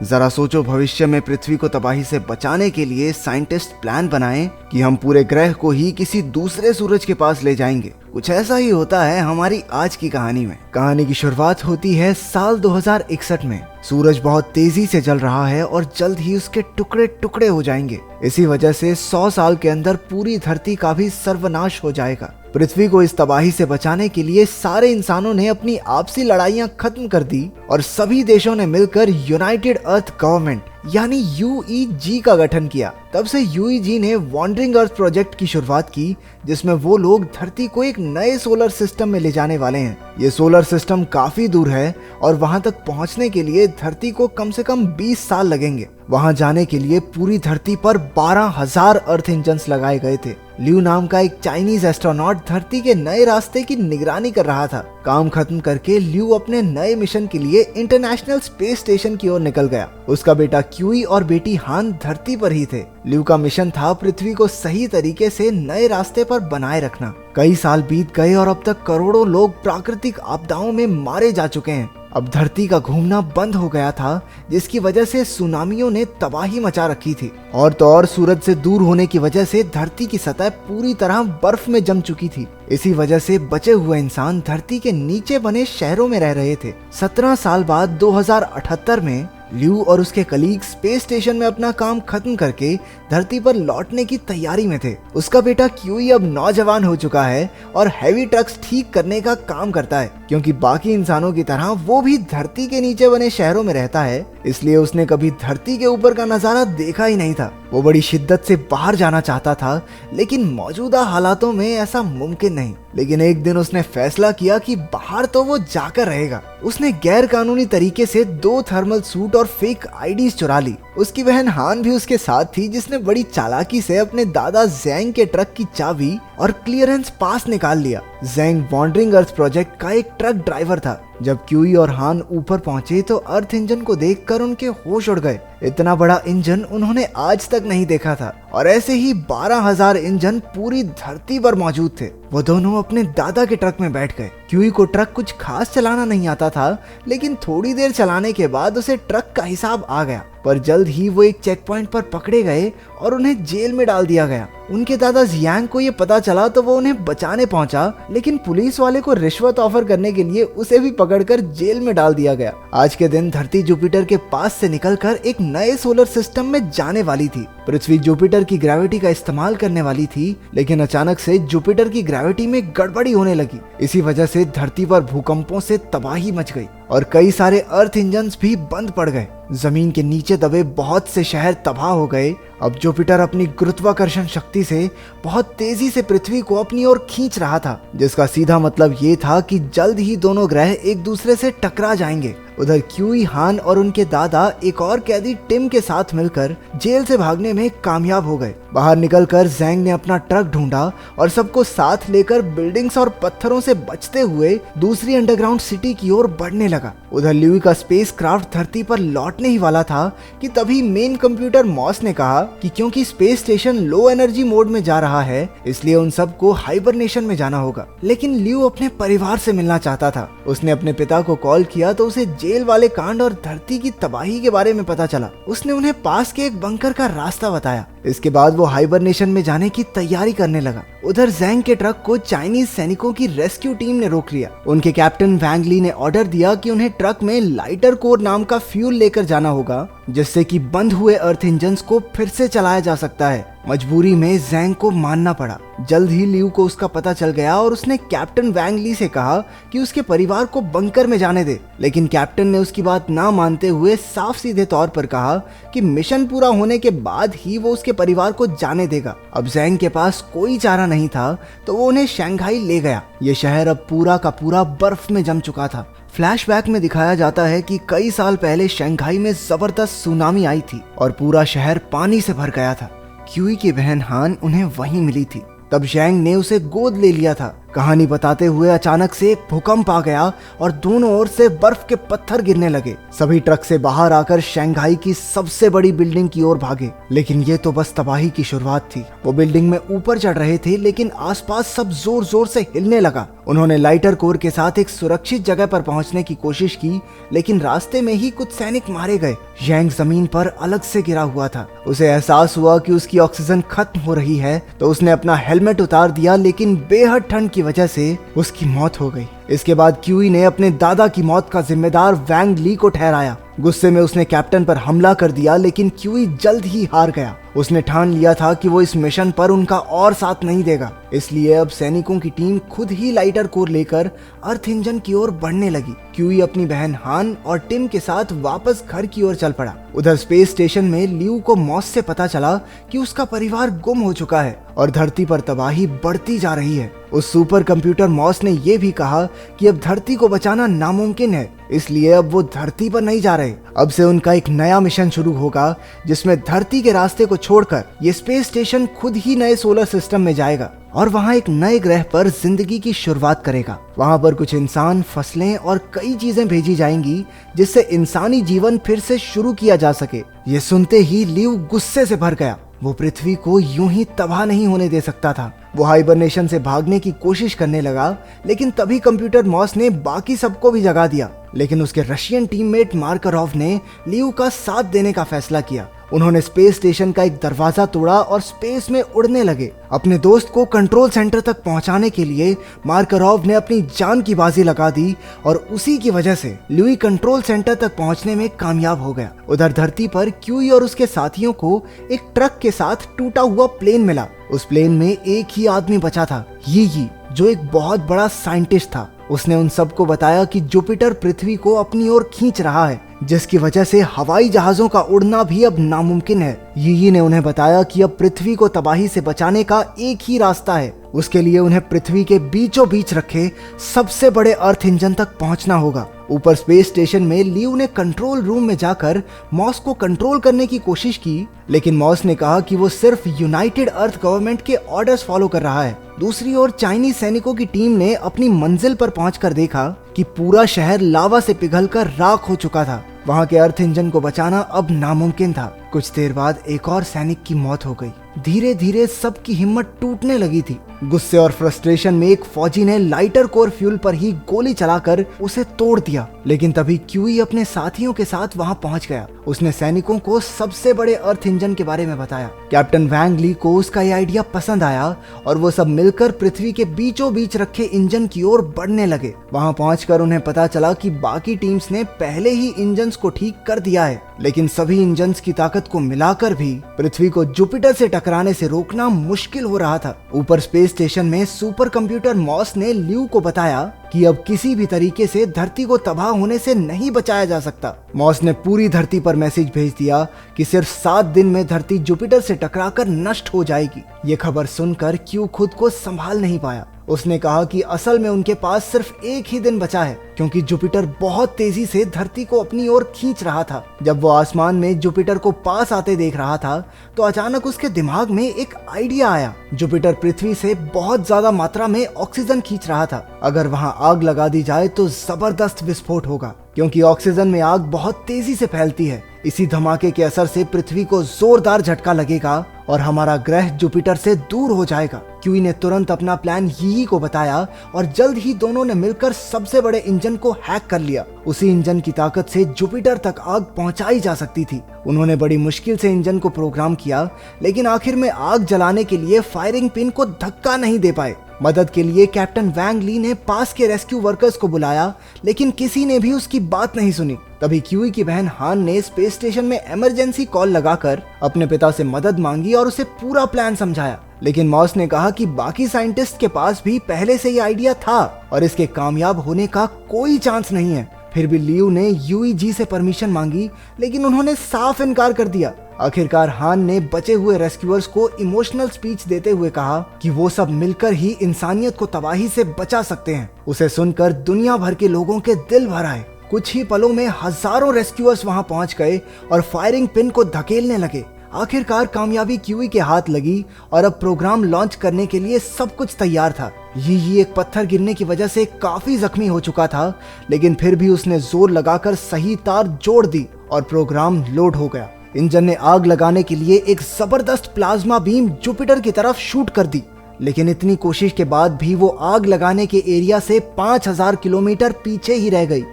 जरा सोचो, भविष्य में पृथ्वी को तबाही से बचाने के लिए साइंटिस्ट प्लान बनाएं कि हम पूरे ग्रह को ही किसी दूसरे सूरज के पास ले जाएंगे। कुछ ऐसा ही होता है हमारी आज की कहानी में। कहानी की शुरुआत होती है साल 2061 में। सूरज बहुत तेजी से जल रहा है और जल्द ही उसके टुकड़े टुकड़े हो जाएंगे। इसी वजह से 100 साल के अंदर पूरी धरती का भी सर्वनाश हो जाएगा। पृथ्वी को इस तबाही से बचाने के लिए सारे इंसानों ने अपनी आपसी लड़ाइयां खत्म कर दी और सभी देशों ने मिलकर यूनाइटेड अर्थ गवर्नमेंट यानी UEG का गठन किया। तब से UEG ने वॉन्डरिंग अर्थ प्रोजेक्ट की शुरुआत की, जिसमें वो लोग धरती को एक नए सोलर सिस्टम में ले जाने वाले हैं। ये सोलर सिस्टम काफी दूर है और वहां तक पहुंचने के लिए धरती को कम से कम 20 साल लगेंगे। वहां जाने के लिए पूरी धरती पर 12,000 अर्थ इंजन्स लगाए गए थे। ल्यू नाम का एक चाइनीज एस्ट्रोनॉट धरती के नए रास्ते की निगरानी कर रहा था। काम खत्म करके ल्यू अपने नए मिशन के लिए इंटरनेशनल स्पेस स्टेशन की ओर निकल गया। उसका बेटा क्यूई और बेटी हान धरती पर ही थे। ल्यू का मिशन था पृथ्वी को सही तरीके से नए रास्ते पर बनाए रखना। कई साल बीत गए और अब तक करोड़ों लोग प्राकृतिक आपदाओं में मारे जा चुके हैं। अब धरती का घूमना बंद हो गया था, जिसकी वजह से सुनामियों ने तबाही मचा रखी थी। और तो और सूरज से दूर होने की वजह से धरती की सतह पूरी तरह बर्फ में जम चुकी थी। इसी वजह से बचे हुए इंसान धरती के नीचे बने शहरों में रह रहे थे। 17 साल बाद 2078 में ल्यू और उसके कलीग स्पेस स्टेशन में अपना काम खत्म करके धरती पर लौटने की तैयारी में थे। उसका बेटा क्यूई अब नौजवान हो चुका है और हैवी ट्रक्स ठीक करने का काम करता है। क्योंकि बाकी इंसानों की तरह वो भी धरती के नीचे बने शहरों में रहता है, इसलिए उसने कभी धरती के ऊपर का नजारा देखा ही नहीं था। वो बड़ी शिद्दत से बाहर जाना चाहता था, लेकिन मौजूदा हालातों में ऐसा मुमकिन नहीं। लेकिन एक दिन उसने फैसला किया कि बाहर तो वो जाकर रहेगा। उसने गैर कानूनी तरीके से 2 थर्मल सूट और फेक आईडीज चुरा ली। उसकी बहन हान भी उसके साथ थी, जिसने बड़ी चालाकी से अपने दादा ज़ैंग के ट्रक की चाबी और क्लियरेंस पास निकाल लिया। ज़ैंग वॉन्डरिंग अर्थ प्रोजेक्ट का एक ट्रक ड्राइवर था। जब क्यूई और हान ऊपर पहुंचे तो अर्थ इंजन को देखकर उनके होश उड़ गए। इतना बड़ा इंजन उन्होंने आज तक नहीं देखा था और ऐसे ही 12,000 इंजन पूरी धरती पर मौजूद थे। वो दोनों अपने दादा के ट्रक में बैठ गए। क्यूई को ट्रक कुछ खास चलाना नहीं आता था, लेकिन थोड़ी देर चलाने के बाद उसे ट्रक का हिसाब आ गया। पर जल्द ही वो एक चेक पॉइंट पर पकड़े गए और उन्हें जेल में डाल दिया गया। उनके दादा जियांग को ये पता चला तो वो उन्हें बचाने पहुंचा, लेकिन पुलिस वाले को रिश्वत ऑफर करने के लिए उसे भी पकड़कर जेल में डाल दिया गया। आज के दिन धरती जुपिटर के पास से निकलकर एक नए सोलर सिस्टम में जाने वाली थी। पृथ्वी जुपिटर की ग्रेविटी का इस्तेमाल करने वाली थी, लेकिन अचानक से जुपिटर की ग्रेविटी में गड़बड़ी होने लगी। इसी वजह से धरती पर भूकंपों से तबाही मच गई और कई सारे अर्थ इंजन्स भी बंद पड़ गए। जमीन के नीचे दबे बहुत से शहर तबाह हो गए। अब जुपिटर अपनी गुरुत्वाकर्षण शक्ति से बहुत तेजी से पृथ्वी को अपनी ओर खींच रहा था, जिसका सीधा मतलब ये था कि जल्द ही दोनों ग्रह एक दूसरे से टकरा जाएंगे। उधर क्यूई, हान और उनके दादा एक और कैदी टिम के साथ मिलकर जेल से भागने में कामयाब हो गए। बाहर निकलकर ज़ैंग ने अपना ट्रक ढूंढा और सबको साथ लेकर बिल्डिंग्स और पत्थरों से बचते हुए दूसरी अंडरग्राउंड सिटी की ओर बढ़ने लगा। उधर ल्यूई का स्पेसक्राफ्ट धरती पर लौटने ही वाला था कि तभी मेन कंप्यूटर मॉस ने कहा कि क्योंकि space station low energy mode में जा रहा है, इसलिए उन सबको हाइबरनेशन में जाना होगा। लेकिन ल्यू अपने परिवार से मिलना चाहता था। उसने अपने पिता को कॉल किया तो उसे जेल वाले कांड और धरती की तबाही के बारे में पता चला। उसने उन्हें पास के एक बंकर का रास्ता बताया। इसके बाद वो हाइबरनेशन में जाने की तैयारी करने लगा। उधर ज़ैंग के ट्रक को चाइनीज सैनिकों की रेस्क्यू टीम ने रोक लिया। उनके कैप्टन वैंग ली ने ऑर्डर दिया कि उन्हें ट्रक में लाइटर कोर नाम का फ्यूल लेकर जाना होगा, जिससे कि बंद हुए अर्थ इंजन्स को फिर से चलाया जा सकता है। मजबूरी में ज़ैंग को मानना पड़ा। जल्द ही ल्यू को उसका पता चल गया और उसने कैप्टन वैंग ली से कहा कि उसके परिवार को बंकर में जाने दे। लेकिन कैप्टन ने उसकी बात ना मानते हुए साफ सीधे तौर पर कहा कि मिशन पूरा होने के बाद ही वो उसके परिवार को जाने देगा। अब ज़ैंग के पास कोई चारा नहीं था तो वो उन्हें शंघाई ले गया। ये शहर अब पूरा का पूरा बर्फ में जम चुका था। फ्लैशबैक में दिखाया जाता है कि कई साल पहले शंघाई में जबरदस्त सुनामी आई थी और पूरा शहर पानी से भर गया था। क्यूई की बहन हान उन्हें वहीं मिली थी। तब ज़ैंग ने उसे गोद ले लिया था। कहानी बताते हुए अचानक से एक भूकंप आ गया और दोनों ओर से बर्फ के पत्थर गिरने लगे। सभी ट्रक से बाहर आकर शंघाई की सबसे बड़ी बिल्डिंग की ओर भागे, लेकिन ये तो बस तबाही की शुरुआत थी। वो बिल्डिंग में ऊपर चढ़ रहे थे, लेकिन आसपास सब जोर जोर से हिलने लगा। उन्होंने लाइटर कोर के साथ एक सुरक्षित जगह पर पहुंचने की कोशिश की, लेकिन रास्ते में ही कुछ सैनिक मारे गए। यांग जमीन पर अलग से गिरा हुआ था। उसे एहसास हुआ कि उसकी ऑक्सीजन खत्म हो रही है, तो उसने अपना हेलमेट उतार दिया, लेकिन बेहद ठंड की वजह से उसकी मौत हो गई। इसके बाद क्यूई ने अपने दादा की मौत का जिम्मेदार वैंग ली को ठहराया। गुस्से में उसने कैप्टन पर हमला कर दिया, लेकिन क्यूई जल्द ही हार गया। उसने ठान लिया था कि वो इस मिशन पर उनका और साथ नहीं देगा, इसलिए अब सैनिकों की टीम खुद ही लाइटर कोर लेकर अर्थ इंजन की ओर बढ़ने लगी। क्यूई अपनी बहन हान और टिम के साथ वापस घर की ओर चल पड़ा। उधर स्पेस स्टेशन में लियू को मॉस से पता चला कि उसका परिवार गुम हो चुका है और धरती पर तबाही बढ़ती जा रही है। उस सुपर कंप्यूटर मॉस ने यह भी कहा कि अब धरती को बचाना नामुमकिन है, इसलिए अब वो धरती पर नहीं जा रहे। अब से उनका एक नया मिशन शुरू होगा, जिसमें धरती के रास्ते को छोड़कर ये स्पेस स्टेशन खुद ही नए सोलर सिस्टम में जाएगा और वहाँ एक नए ग्रह पर जिंदगी की शुरुआत करेगा। वहाँ पर कुछ इंसान, फसलें और कई चीजें भेजी जाएंगी, जिससे इंसानी जीवन फिर से शुरू किया जा सके। ये सुनते ही लियू गुस्से से भर गया। वो पृथ्वी को यूं ही तबाह नहीं होने दे सकता था। वो हाइबरनेशन से भागने की कोशिश करने लगा, लेकिन तभी कंप्यूटर मॉस ने बाकी सबको भी जगा दिया। लेकिन उसके रशियन टीममेट मार्करोव ने लियू का साथ देने का फैसला किया। उन्होंने स्पेस स्टेशन का एक दरवाजा तोड़ा और स्पेस में उड़ने लगे। अपने दोस्त को कंट्रोल सेंटर तक पहुंचाने के लिए मार्करोव ने अपनी जान की बाजी लगा दी और उसी की वजह से ल्यूई कंट्रोल सेंटर तक पहुंचने में कामयाब हो गया। उधर धरती पर क्यूई और उसके साथियों को एक ट्रक के साथ टूटा हुआ प्लेन मिला। उस प्लेन में एक ही आदमी बचा था, यी, जो एक बहुत बड़ा साइंटिस्ट था। उसने उन सबको बताया कि जुपिटर पृथ्वी को अपनी ओर खींच रहा है, जिसकी वजह से हवाई जहाजों का उड़ना भी अब नामुमकिन है। यी ने उन्हें बताया कि अब पृथ्वी को तबाही से बचाने का एक ही रास्ता है। उसके लिए उन्हें पृथ्वी के बीचों बीच रखे सबसे बड़े अर्थ इंजन तक पहुंचना होगा। ऊपर स्पेस स्टेशन में लियू ने कंट्रोल रूम में जाकर मॉस को कंट्रोल करने की कोशिश की, लेकिन मॉस ने कहा कि वो सिर्फ यूनाइटेड अर्थ गवर्नमेंट के ऑर्डर्स फॉलो कर रहा है। दूसरी ओर चाइनीज सैनिकों की टीम ने अपनी मंजिल पर पहुंचकर देखा कि पूरा शहर लावा से पिघलकर राख हो चुका था। वहां के अर्थ इंजन को बचाना अब नामुमकिन था। कुछ देर बाद एक और सैनिक की मौत हो गई। धीरे धीरे सबकी हिम्मत टूटने लगी थी। गुस्से और फ्रस्ट्रेशन में एक फौजी ने लाइटर कोर फ्यूल पर ही गोली चलाकर उसे तोड़ दिया, लेकिन तभी क्यूई अपने साथियों के साथ वहां पहुंच गया। उसने सैनिकों को सबसे बड़े अर्थ इंजन के बारे में बताया। कैप्टन वैंग ली को उसका यह आइडिया पसंद आया और वो सब मिलकर पृथ्वी के बीचों बीच रखे इंजन की ओर बढ़ने लगे। वहां पहुंचकर उन्हें पता चला कि बाकी टीम्स ने पहले ही इंजन को ठीक कर दिया है, लेकिन सभी इंजन की ताकत को मिलाकर भी पृथ्वी को जुपिटर से टकराने से रोकना मुश्किल हो रहा था। ऊपर स्पेस स्टेशन में सुपर कंप्यूटर मॉस ने ल्यू को बताया कि अब किसी भी तरीके से धरती को तबाह होने से नहीं बचाया जा सकता। मॉस ने पूरी धरती पर मैसेज भेज दिया कि सिर्फ 7 दिन में धरती जुपिटर से टकराकर नष्ट हो जाएगी। ये खबर सुनकर क्यू खुद को संभाल नहीं पाया। उसने कहा कि असल में उनके पास सिर्फ एक ही दिन बचा है, क्योंकि जुपिटर बहुत तेजी से धरती को अपनी ओर खींच रहा था। जब वो आसमान में जुपिटर को पास आते देख रहा था, तो अचानक उसके दिमाग में एक आइडिया आया। जुपिटर पृथ्वी से बहुत ज्यादा मात्रा में ऑक्सीजन खींच रहा था। अगर वहां आग लगा दी जाए तो जबरदस्त विस्फोट होगा, क्योंकि ऑक्सीजन में आग बहुत तेजी से फैलती है। इसी धमाके के असर से पृथ्वी को जोरदार झटका लगेगा और हमारा ग्रह जुपिटर से दूर हो जाएगा। क्यूई ने तुरंत अपना प्लान यी को बताया और जल्द ही दोनों ने मिलकर सबसे बड़े इंजन को हैक कर लिया। उसी इंजन की ताकत से जुपिटर तक आग पहुंचाई जा सकती थी। उन्होंने बड़ी मुश्किल से इंजन को प्रोग्राम किया, लेकिन आखिर में आग जलाने के लिए फायरिंग पिन को धक्का नहीं दे पाए। मदद के लिए कैप्टन वैंग ली ने पास के रेस्क्यू वर्कर्स को बुलाया, लेकिन किसी ने भी उसकी बात नहीं सुनी। तभी क्यूई की बहन हान ने स्पेस स्टेशन में इमरजेंसी कॉल लगाकर अपने पिता से मदद मांगी और उसे पूरा प्लान समझाया। लेकिन मॉस ने कहा कि बाकी साइंटिस्ट के पास भी पहले से ये आइडिया था और इसके कामयाब होने का कोई चांस नहीं है। फिर भी लियू ने यूईजी से परमिशन मांगी, लेकिन उन्होंने साफ इनकार कर दिया। आखिरकार हान ने बचे हुए रेस्क्यूअर्स को इमोशनल स्पीच देते हुए कहा कि वो सब मिलकर ही इंसानियत को तबाही से बचा सकते हैं। उसे सुनकर दुनिया भर के लोगों के दिल भर आए। कुछ ही पलों में हजारों रेस्क्यूअर्स वहां पहुंच गए और फायरिंग पिन को धकेलने लगे। आखिरकार कामयाबी क्यूई के हाथ लगी और अब प्रोग्राम लॉन्च करने के लिए सब कुछ तैयार था। ये एक पत्थर गिरने की वजह से काफी जख्मी हो चुका था, लेकिन फिर भी उसने जोर लगाकर सही तार जोड़ दी और प्रोग्राम लोड हो गया। इंजन ने आग लगाने के लिए एक जबरदस्त प्लाज्मा बीम जुपिटर की तरफ शूट कर दी, लेकिन इतनी कोशिश के बाद भी वो आग लगाने के एरिया से 5000 किलोमीटर पीछे ही रह गई।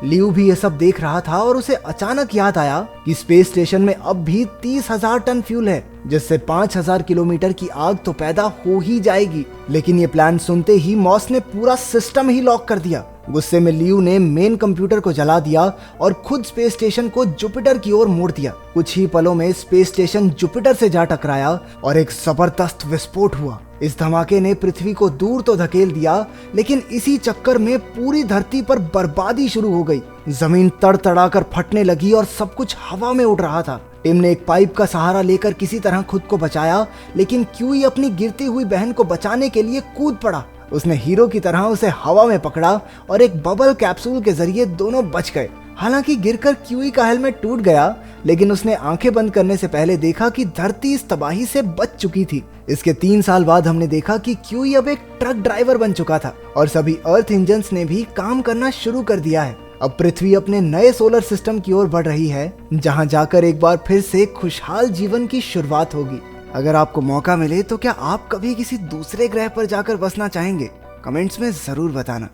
लियू भी ये सब देख रहा था और उसे अचानक याद आया कि स्पेस स्टेशन में अब भी 30,000 टन फ्यूल है, जिससे 5000 किलोमीटर की आग तो पैदा हो ही जाएगी। लेकिन ये प्लान सुनते ही मॉस ने पूरा सिस्टम ही लॉक कर दिया। गुस्से में लियू ने मेन कंप्यूटर को जला दिया और खुद स्पेस स्टेशन को जुपिटर की ओर मोड़ दिया। कुछ ही पलों में स्पेस स्टेशन जुपिटर से जा टकराया और एक जबरदस्त विस्फोट हुआ। इस धमाके ने पृथ्वी को दूर तो धकेल दिया, लेकिन इसी चक्कर में पूरी धरती पर बर्बादी शुरू हो गई। जमीन तड़तड़ाकर फटने लगी और सब कुछ हवा में उड़ रहा था। टिम ने एक पाइप का सहारा लेकर किसी तरह खुद को बचाया, लेकिन क्यूई अपनी गिरती हुई बहन को बचाने के लिए कूद पड़ा। उसने हीरो की तरह उसे हवा में पकड़ा और एक बबल कैप्सूल के जरिए दोनों बच गए। हालांकि गिरकर क्यूई का हेलमेट टूट गया, लेकिन उसने आंखें बंद करने से पहले देखा कि धरती इस तबाही से बच चुकी थी। इसके 3 साल बाद हमने देखा कि क्यूई अब एक ट्रक ड्राइवर बन चुका था और सभी अर्थ इंजन्स ने भी काम करना शुरू कर दिया है। अब पृथ्वी अपने नए सोलर सिस्टम की ओर बढ़ रही है, जहां जाकर एक बार फिर से खुशहाल जीवन की शुरुआत होगी। अगर आपको मौका मिले तो क्या आप कभी किसी दूसरे ग्रह पर जाकर बसना चाहेंगे? कमेंट्स में जरूर बताना।